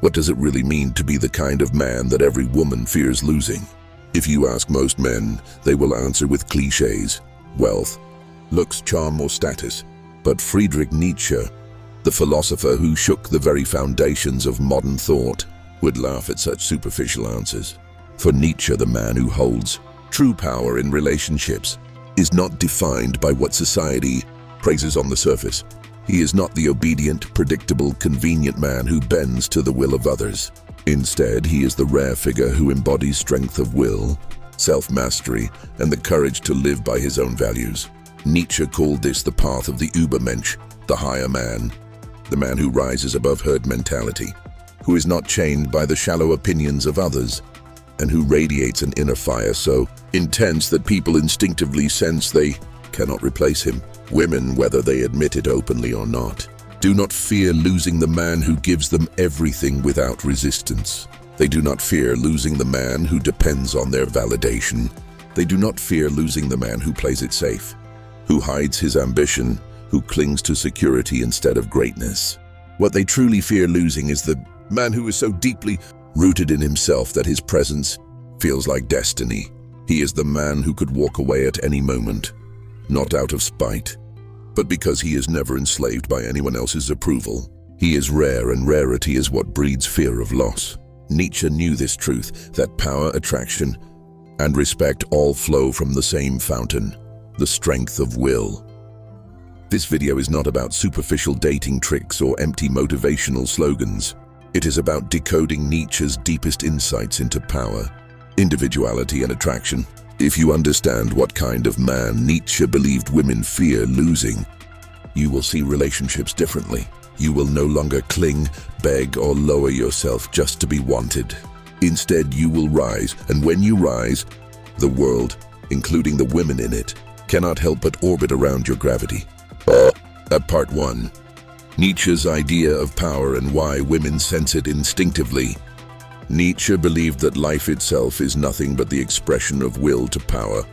What does it really mean to be the kind of man that every woman fears losing? If you ask most men, they will answer with cliches: wealth, looks, charm, or status. But Friedrich Nietzsche, the philosopher who shook the very foundations of modern thought, would laugh at such superficial answers. For Nietzsche, the man who holds true power in relationships is not defined by what society praises on the surface. He is not the obedient, predictable, convenient man who bends to the will of others. Instead, he is the rare figure who embodies strength of will, self-mastery, and the courage to live by his own values. Nietzsche called this the path of the Übermensch, the higher man, the man who rises above herd mentality, who is not chained by the shallow opinions of others, and who radiates an inner fire so intense that people instinctively sense they cannot replace him. Women, whether they admit it openly or not, do not fear losing the man who gives them everything without resistance. They do not fear losing the man who depends on their validation. They do not fear losing the man who plays it safe, who hides his ambition, who clings to security instead of greatness. What they truly fear losing is the man who is so deeply rooted in himself that his presence feels like destiny. He is the man who could walk away at any moment, not out of spite, but because he is never enslaved by anyone else's approval. He is rare, and rarity is what breeds fear of loss. Nietzsche knew this truth, that power, attraction, and respect all flow from the same fountain, the strength of will. This video is not about superficial dating tricks or empty motivational slogans. It is about decoding Nietzsche's deepest insights into power, individuality, and attraction. If you understand what kind of man Nietzsche believed women fear losing, you will see relationships differently. You will no longer cling, beg, or lower yourself just to be wanted. Instead, you will rise, and when you rise, the world, including the women in it, cannot help but orbit around your gravity. Part 1. Nietzsche's idea of power and why women sense it instinctively. Nietzsche believed that life itself is nothing but the expression of will to power,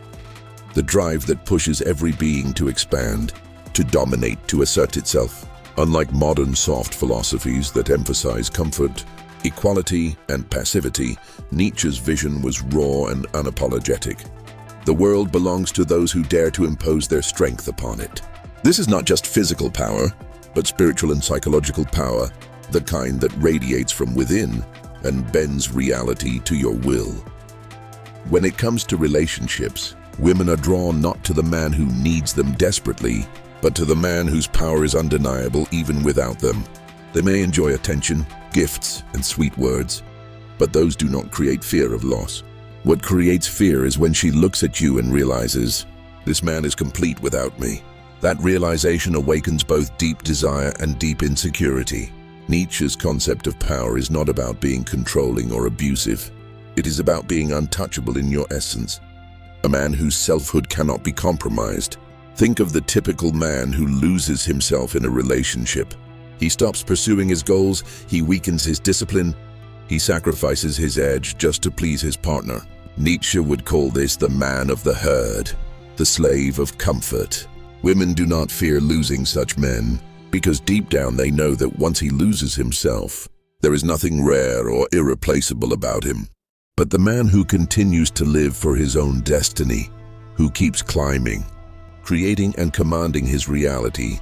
the drive that pushes every being to expand, to dominate, to assert itself. Unlike modern soft philosophies that emphasize comfort, equality, and passivity, Nietzsche's vision was raw and unapologetic. The world belongs to those who dare to impose their strength upon it. This is not just physical power, but spiritual and psychological power, the kind that radiates from within and bends reality to your will. When it comes to relationships, women are drawn not to the man who needs them desperately, but to the man whose power is undeniable even without them. They may enjoy attention, gifts, and sweet words, but those do not create fear of loss. What creates fear is when she looks at you and realizes, this man is complete without me. That realization awakens both deep desire and deep insecurity. Nietzsche's concept of power is not about being controlling or abusive. It is about being untouchable in your essence, a man whose selfhood cannot be compromised. Think of the typical man who loses himself in a relationship. He stops pursuing his goals, he weakens his discipline, he sacrifices his edge just to please his partner. Nietzsche would call this the man of the herd, the slave of comfort. Women do not fear losing such men, because deep down they know that once he loses himself, there is nothing rare or irreplaceable about him. But the man who continues to live for his own destiny, who keeps climbing, creating and commanding his reality,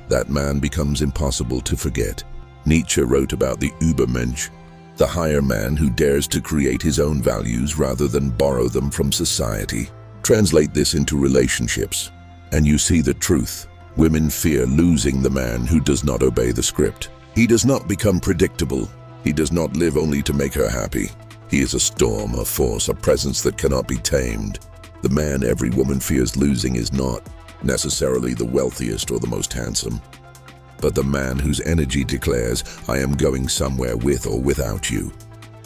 that man becomes impossible to forget. Nietzsche wrote about the Übermensch, the higher man who dares to create his own values rather than borrow them from society. Translate this into relationships, and you see the truth. Women fear losing the man who does not obey the script. He does not become predictable. He does not live only to make her happy. He is a storm, a force, a presence that cannot be tamed. The man every woman fears losing is not necessarily the wealthiest or the most handsome, but the man whose energy declares, I am going somewhere with or without you.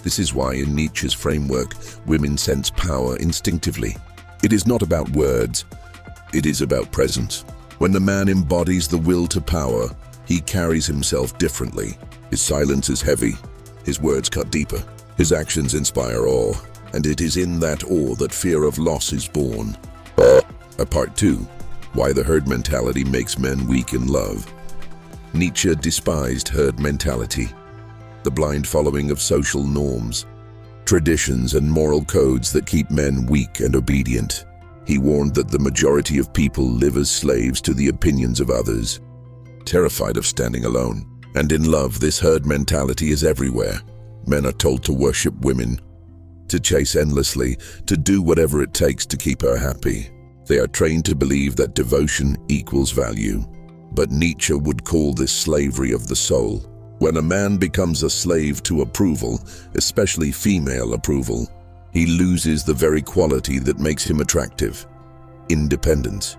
This is why in Nietzsche's framework, women sense power instinctively. It is not about words, it is about presence. When the man embodies the will to power, he carries himself differently. His silence is heavy, his words cut deeper, his actions inspire awe, and it is in that awe that fear of loss is born. Part 2. Why the herd mentality makes men weak in love. Nietzsche despised herd mentality. the blind following of social norms, traditions, and moral codes that keep men weak and obedient. He warned that the majority of people live as slaves to the opinions of others, terrified of standing alone. And in love, this herd mentality is everywhere. Men are told to worship women, to chase endlessly, to do whatever it takes to keep her happy. They are trained to believe that devotion equals value. But Nietzsche would call this slavery of the soul. When a man becomes a slave to approval, especially female approval, he loses the very quality that makes him attractive: independence.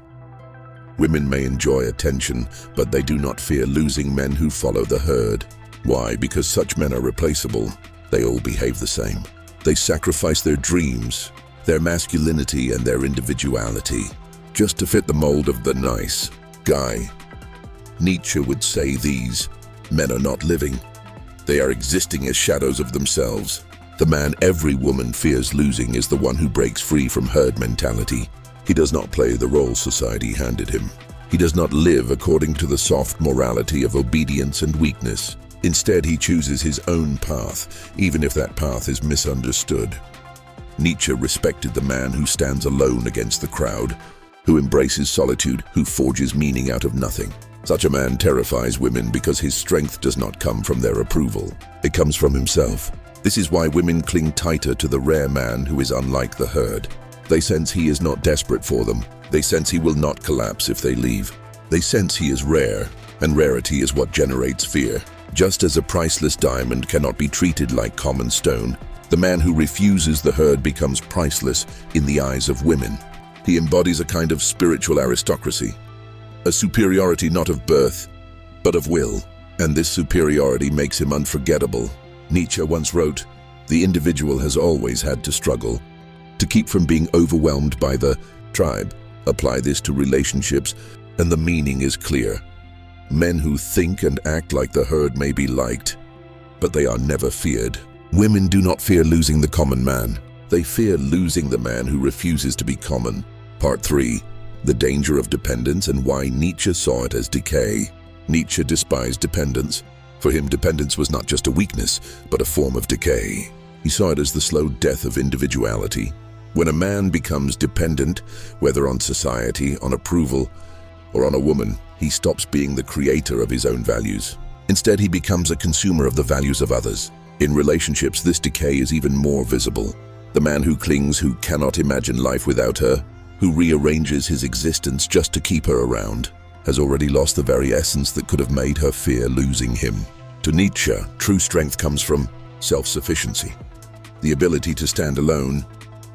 Women may enjoy attention, but they do not fear losing men who follow the herd. Why? Because such men are replaceable. They all behave the same. They sacrifice their dreams, their masculinity, and their individuality just to fit the mold of the nice guy. Nietzsche would say these men are not living. They are existing as shadows of themselves. The man every woman fears losing is the one who breaks free from herd mentality. He does not play the role society handed him. He does not live according to the soft morality of obedience and weakness. Instead, he chooses his own path, even if that path is misunderstood. Nietzsche respected the man who stands alone against the crowd, who embraces solitude, who forges meaning out of nothing. Such a man terrifies women because his strength does not come from their approval. It comes from himself. This is why women cling tighter to the rare man who is unlike the herd. They sense he is not desperate for them. They sense he will not collapse if they leave. They sense he is rare, and rarity is what generates fear. Just as a priceless diamond cannot be treated like common stone, the man who refuses the herd becomes priceless in the eyes of women. He embodies a kind of spiritual aristocracy, a superiority not of birth, but of will, and this superiority makes him unforgettable. Nietzsche once wrote, "The individual has always had to struggle to keep from being overwhelmed by the tribe." Apply this to relationships, and the meaning is clear. Men who think and act like the herd may be liked, but they are never feared. Women do not fear losing the common man. They fear losing the man who refuses to be common. Part 3. The danger of dependence and why Nietzsche saw it as decay. Nietzsche despised dependence. For him, dependence was not just a weakness, but a form of decay. He saw it as the slow death of individuality. When a man becomes dependent, whether on society, on approval, or on a woman, he stops being the creator of his own values. Instead, he becomes a consumer of the values of others. In relationships, this decay is even more visible. The man who clings, who cannot imagine life without her, who rearranges his existence just to keep her around, has already lost the very essence that could have made her fear losing him. To Nietzsche, true strength comes from self-sufficiency, the ability to stand alone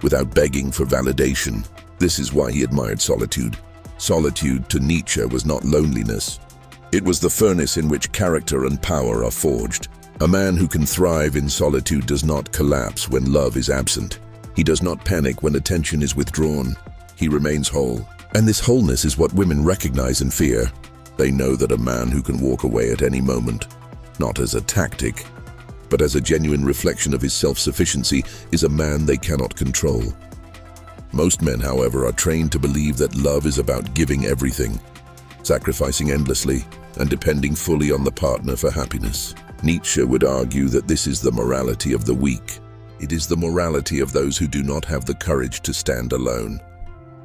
without begging for validation. This is why he admired solitude. Solitude to Nietzsche was not loneliness. It was the furnace in which character and power are forged. A man who can thrive in solitude does not collapse when love is absent. He does not panic when attention is withdrawn. He remains whole. And this wholeness is what women recognize and fear. They know that a man who can walk away at any moment, not as a tactic, but as a genuine reflection of his self-sufficiency, is a man they cannot control. Most men, however, are trained to believe that love is about giving everything, sacrificing endlessly, and depending fully on the partner for happiness. Nietzsche would argue that this is the morality of the weak. It is the morality of those who do not have the courage to stand alone.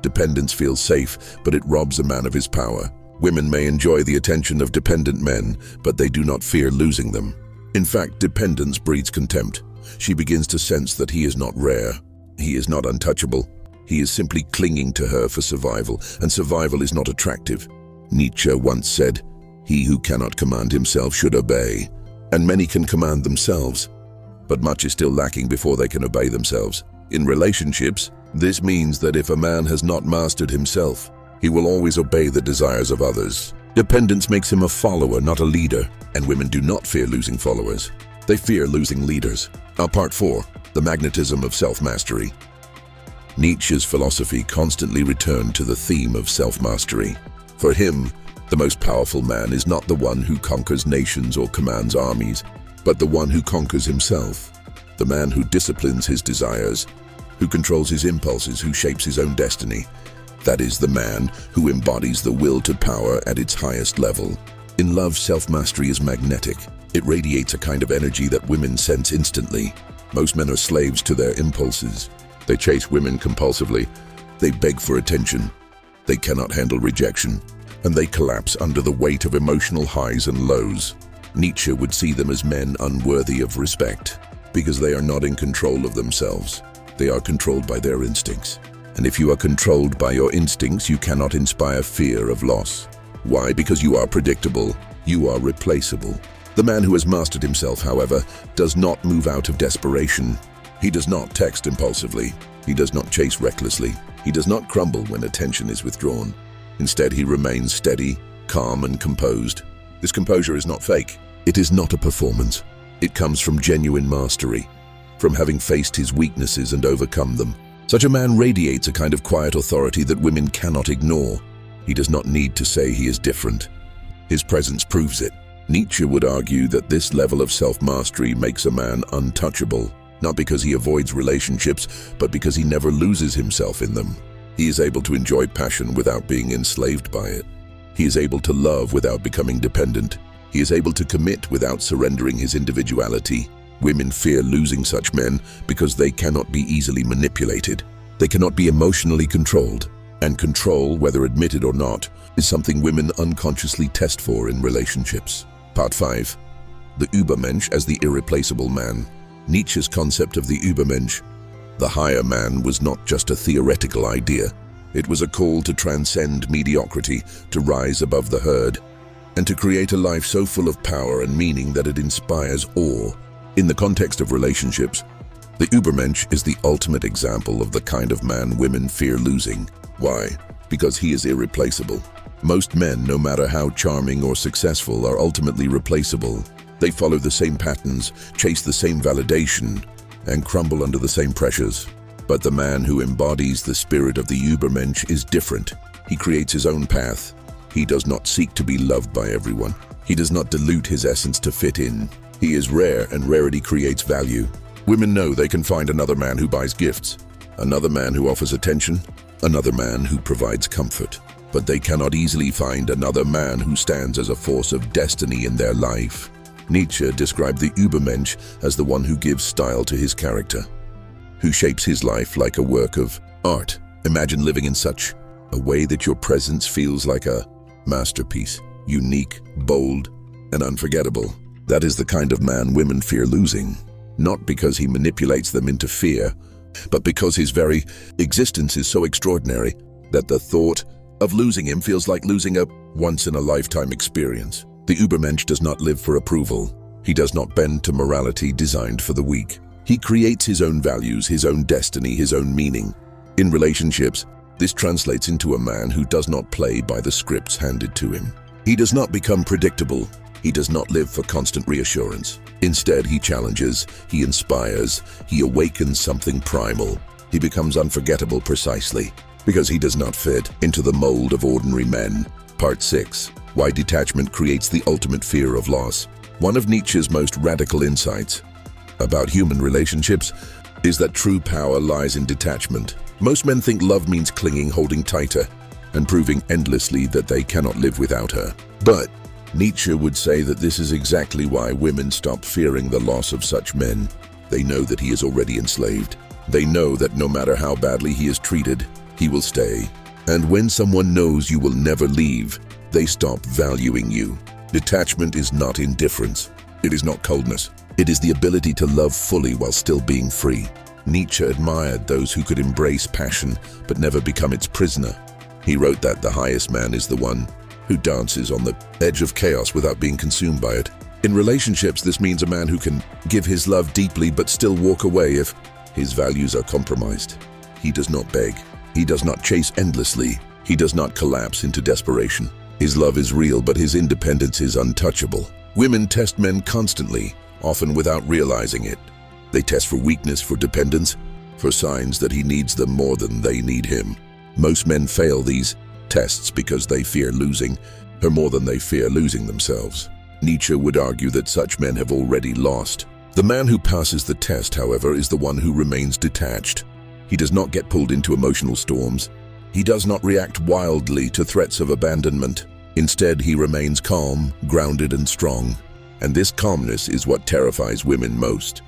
Dependence feels safe, but it robs a man of his power. Women may enjoy the attention of dependent men, but they do not fear losing them. In fact, dependence breeds contempt. She begins to sense that he is not rare. He is not untouchable. He is simply clinging to her for survival, and survival is not attractive. Nietzsche once said, "He who cannot command himself should obey." And many can command themselves, but much is still lacking before they can obey themselves. In relationships, this means that if a man has not mastered himself, he will always obey the desires of others. Dependence makes him a follower, not a leader, and women do not fear losing followers. They fear losing leaders. Part 4. The magnetism of self-mastery. Nietzsche's philosophy constantly returned to the theme of self-mastery. For him, the most powerful man is not the one who conquers nations or commands armies, but the one who conquers himself. The man who disciplines his desires, who controls his impulses, who shapes his own destiny. That is the man who embodies the will to power at its highest level. In love, self-mastery is magnetic. It radiates a kind of energy that women sense instantly. Most men are slaves to their impulses. They chase women compulsively. They beg for attention. They cannot handle rejection, and they collapse under the weight of emotional highs and lows. Nietzsche would see them as men unworthy of respect, because they are not in control of themselves. They are controlled by their instincts. And if you are controlled by your instincts, you cannot inspire fear of loss. Why? Because you are predictable. You are replaceable. The man who has mastered himself, however, does not move out of desperation. He does not text impulsively. He does not chase recklessly. He does not crumble when attention is withdrawn. Instead, he remains steady, calm, and composed. This composure is not fake. It is not a performance. It comes from genuine mastery, from having faced his weaknesses and overcome them. Such a man radiates a kind of quiet authority that women cannot ignore. He does not need to say he is different. His presence proves it. Nietzsche would argue that this level of self-mastery makes a man untouchable, not because he avoids relationships, but because he never loses himself in them. He is able to enjoy passion without being enslaved by it. He is able to love without becoming dependent. He is able to commit without surrendering his individuality. Women fear losing such men because they cannot be easily manipulated. They cannot be emotionally controlled. And control, whether admitted or not, is something women unconsciously test for in relationships. Part 5. The Übermensch as the irreplaceable man. Nietzsche's concept of the Übermensch, the higher man, was not just a theoretical idea. It was a call to transcend mediocrity, to rise above the herd, and to create a life so full of power and meaning that it inspires awe. In the context of relationships, the Übermensch is the ultimate example of the kind of man women fear losing. Why? Because he is irreplaceable. Most men, no matter how charming or successful, are ultimately replaceable. They follow the same patterns, chase the same validation, and crumble under the same pressures. But the man who embodies the spirit of the Übermensch is different. He creates his own path. He does not seek to be loved by everyone. He does not dilute his essence to fit in. He is rare, and rarity creates value. Women know they can find another man who buys gifts, another man who offers attention, another man who provides comfort. But they cannot easily find another man who stands as a force of destiny in their life. Nietzsche described the Übermensch as the one who gives style to his character, who shapes his life like a work of art. Imagine living in such a way that your presence feels like a masterpiece, unique, bold, and unforgettable. That is the kind of man women fear losing, not because he manipulates them into fear, but because his very existence is so extraordinary that the thought of losing him feels like losing a once-in-a-lifetime experience. The Übermensch does not live for approval. He does not bend to morality designed for the weak. He creates his own values, his own destiny, his own meaning. In relationships, this translates into a man who does not play by the scripts handed to him. He does not become predictable. He does not live for constant reassurance. Instead, he challenges, he inspires, he awakens something primal. He becomes unforgettable precisely because he does not fit into the mold of ordinary men. Part 6. Why detachment creates the ultimate fear of loss. One of Nietzsche's most radical insights about human relationships is that true power lies in detachment. Most men think love means clinging, holding tighter, and proving endlessly that they cannot live without her. But Nietzsche would say that this is exactly why women stop fearing the loss of such men. They know that he is already enslaved. They know that no matter how badly he is treated, he will stay. And when someone knows you will never leave, they stop valuing you. Detachment is not indifference. It is not coldness. It is the ability to love fully while still being free. Nietzsche admired those who could embrace passion but never become its prisoner. He wrote that the highest man is the one who dances on the edge of chaos without being consumed by it. In relationships, this means a man who can give his love deeply but still walk away if his values are compromised. He does not beg. He does not chase endlessly. He does not collapse into desperation. His love is real, but his independence is untouchable. Women test men constantly, often without realizing it. They test for weakness, for dependence, for signs that he needs them more than they need him. Most men fail these tests because they fear losing her more than they fear losing themselves. Nietzsche would argue that such men have already lost. The man who passes the test, however, is the one who remains detached. He does not get pulled into emotional storms. He does not react wildly to threats of abandonment. Instead, he remains calm, grounded, and strong. And this calmness is what terrifies women most,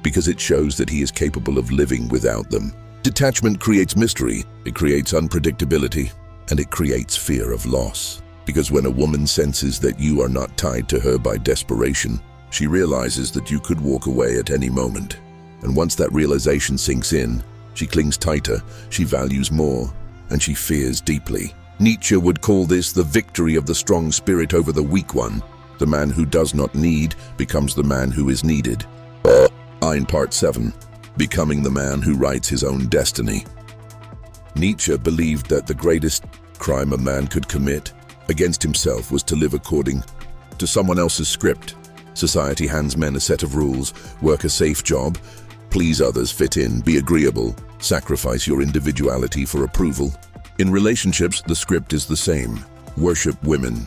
because it shows that he is capable of living without them. Detachment creates mystery, it creates unpredictability, and it creates fear of loss. Because when a woman senses that you are not tied to her by desperation, she realizes that you could walk away at any moment. And once that realization sinks in, she clings tighter, she values more, and she fears deeply. Nietzsche would call this the victory of the strong spirit over the weak one. The man who does not need becomes the man who is needed. In Part 7, Becoming the Man Who Writes His Own Destiny. Nietzsche believed that the greatest crime a man could commit against himself was to live according to someone else's script. Society hands men a set of rules: work a safe job, please others, fit in, be agreeable, sacrifice your individuality for approval. In relationships, the script is the same: worship women,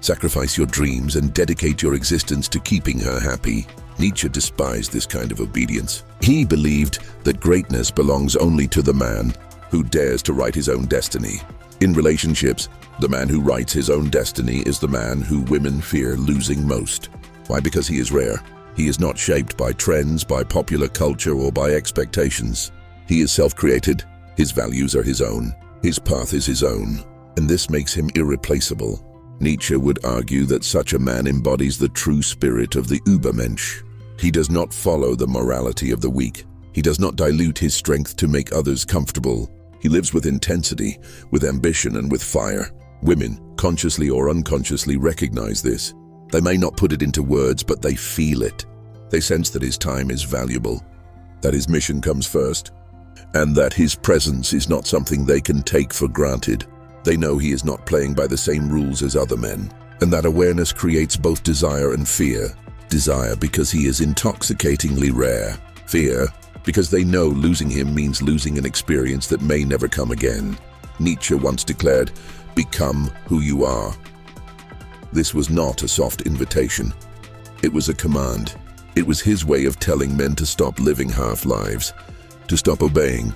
sacrifice your dreams, and dedicate your existence to keeping her happy. Nietzsche despised this kind of obedience. He believed that greatness belongs only to the man who dares to write his own destiny. In relationships, the man who writes his own destiny is the man who women fear losing most. Why? Because he is rare. He is not shaped by trends, by popular culture, or by expectations. He is self-created. His values are his own. His path is his own. And this makes him irreplaceable. Nietzsche would argue that such a man embodies the true spirit of the Übermensch. He does not follow the morality of the weak. He does not dilute his strength to make others comfortable. He lives with intensity, with ambition, and with fire. Women, consciously or unconsciously, recognize this. They may not put it into words, but they feel it. They sense that his time is valuable, that his mission comes first, and that his presence is not something they can take for granted. They know he is not playing by the same rules as other men, and that awareness creates both desire and fear. Desire because he is intoxicatingly rare. Fear because they know losing him means losing an experience that may never come again. Nietzsche once declared, "Become who you are." This was not a soft invitation. It was a command. It was his way of telling men to stop living half-lives, to stop obeying,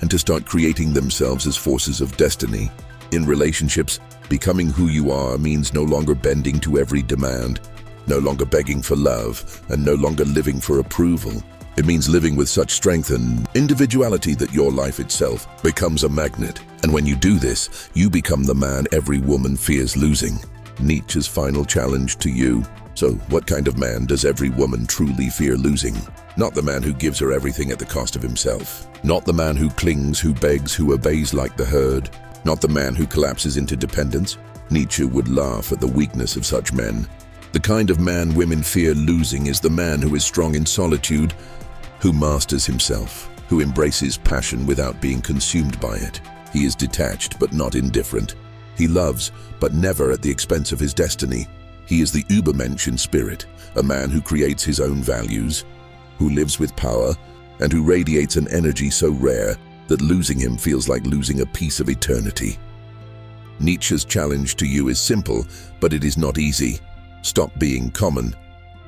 and to start creating themselves as forces of destiny. In relationships, becoming who you are means no longer bending to every demand, no longer begging for love, and no longer living for approval. It means living with such strength and individuality that your life itself becomes a magnet. And when you do this, you become the man every woman fears losing. Nietzsche's final challenge to you: so what kind of man does every woman truly fear losing? Not the man who gives her everything at the cost of himself. Not the man who clings, who begs, who obeys like the herd. Not the man who collapses into dependence. Nietzsche would laugh at the weakness of such men. The kind of man women fear losing is the man who is strong in solitude, who masters himself, who embraces passion without being consumed by it. He is detached but not indifferent. He loves, but never at the expense of his destiny. He is the Übermensch in spirit, a man who creates his own values, who lives with power, and who radiates an energy so rare that losing him feels like losing a piece of eternity. Nietzsche's challenge to you is simple, but it is not easy. Stop being common.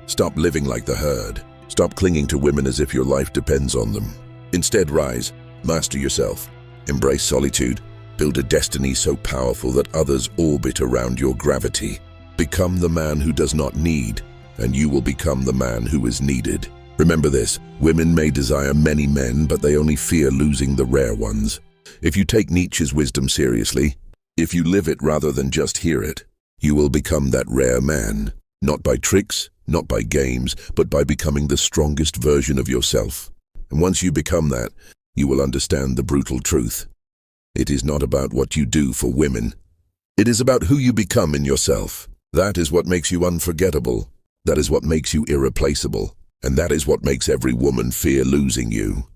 Stop living like the herd. Stop clinging to women as if your life depends on them. Instead, rise, master yourself, embrace solitude, build a destiny so powerful that others orbit around your gravity. Become the man who does not need, and you will become the man who is needed. Remember this: women may desire many men, but they only fear losing the rare ones. If you take Nietzsche's wisdom seriously, if you live it rather than just hear it, you will become that rare man, not by tricks, not by games, but by becoming the strongest version of yourself. And once you become that, you will understand the brutal truth. It is not about what you do for women. It is about who you become in yourself. That is what makes you unforgettable. That is what makes you irreplaceable. And that is what makes every woman fear losing you.